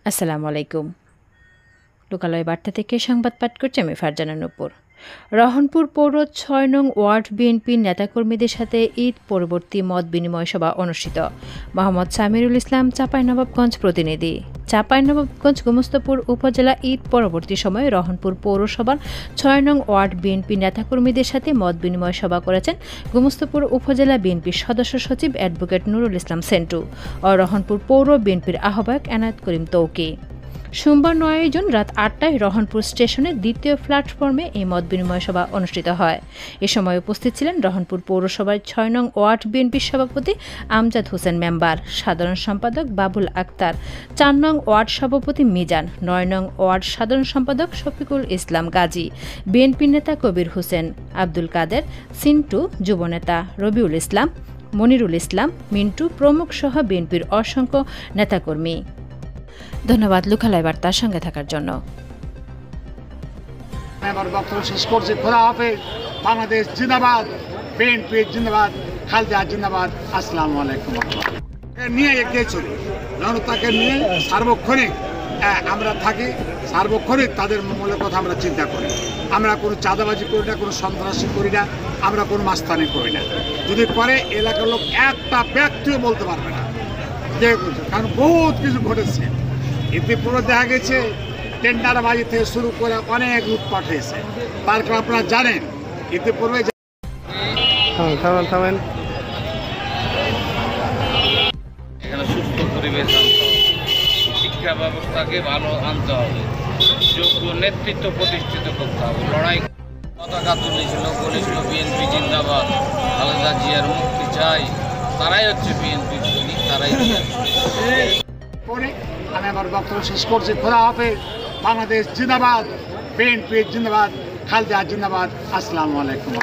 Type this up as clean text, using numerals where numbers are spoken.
আসসালামু আলাইকুম। লোকালয় বার্তা থেকে সংবাদ পাঠ করছি আমি ফারজানা নূপুর। রহনপুর পৌর ৬ নং ওয়ার্ড বিএনপির নেতাকর্মীদের সাথে ঈদ পরবর্তী মত বিনিময় সভা অনুষ্ঠিত। মোহাম্মদ সামিরুল ইসলাম, চাঁপাইনবাবগঞ্জ প্রতিনিধি। চাঁপাইনবাবগঞ্জ গোমস্তাপুর উপজেলা ঈদ পরবর্তী সময়ে রহনপুর পৌরসভার ৬ নং ওয়ার্ড বিএনপি নেতাকর্মীদের সাথে মত বিনিময় সভা করেছেন গোমস্তাপুর উপজেলা বিএনপির সদস্য সচিব অ্যাডভোকেট নুরুল ইসলাম সেন্টু ও রহনপুর পৌর বিএনপির আহ্বায়ক এনায়েত করিম তৌকি। সোমবার ৯ জুন রাত ৮টায় রহনপুর স্টেশনের দ্বিতীয় প্ল্যাটফর্মে এই মত বিনিময় সভা অনুষ্ঠিত হয়। এ সময় উপস্থিত ছিলেন রহনপুর পৌরসভার ৬ নং ওয়ার্ড বিএনপির সভাপতি আমজাদ হোসেন মেম্বার, সাধারণ সম্পাদক বাবুল আক্তার, ৪ নং ওয়ার্ড সভাপতি মিজান, ৯ নং ওয়ার্ড সাধারণ সম্পাদক শফিকুল ইসলাম গাজী, বিএনপি নেতা কবির হোসেন, আব্দুল কাদের, সিন্টু, যুবনেতা রবিউল ইসলাম, মনিরুল ইসলাম, মিন্টু প্রমুখ সহ বিএনপির অসংখ্য নেতাকর্মী। ধন্যবাদ লোকালয় বার্তার সঙ্গে থাকার জন্য। আমার বক্তব্য শেষ করছি। খোদা হাফেজ। বাংলাদেশ জিন্দাবাদ, বিএনপি জিন্দাবাদ, খালেদা জিন্দাবাদ। আসসালামু আলাইকুম। নিয়ে এগিয়ে চলি, জনতাকে নিয়ে সার্বক্ষণিক আমরা থাকি, সার্বক্ষণিক তাদের মূলের কথা আমরা চিন্তা করি। আমরা কোনো চাঁদাবাজি করি না, কোনো সন্ত্রাসী করি না, আমরা কোনো মাস্তানি করি না। যদি করে এলাকার লোক একটা ব্যক্তিও বলতে পারবে না যে, কারণ বহুত কিছু ঘটেছে। ইতিপূর্বে দেখা গেছে টেন্ডারবাজি থেকে শুরু করে অনেক লুটপাট হয়েছে। তার কারণ আপনারা জানেন ইতিপূর্বে এখানে সুস্থ পরিবেশ আনতে হবে, শিক্ষা ব্যবস্থাকে ভালো আনতে হবে, যোগ্য নেতৃত্ব প্রতিষ্ঠিত করতে হবে। লড়াই পতাকা তুলেছিল, বলেছিল বিএনপি জিন্দাবাদ, খালেদা জিয়ার মুক্তি চাই। তারাই হচ্ছে বিএনপির সৈনিক, তারাই করে আমি আমার বক্তব্য শেষ করছি। খোদা হাফেজ। বাংলাদেশ জিন্দাবাদ, বিএনপি জিন্দাবাদ, খালেদা জিন্দাবাদ। আসসালামু আলাইকুম।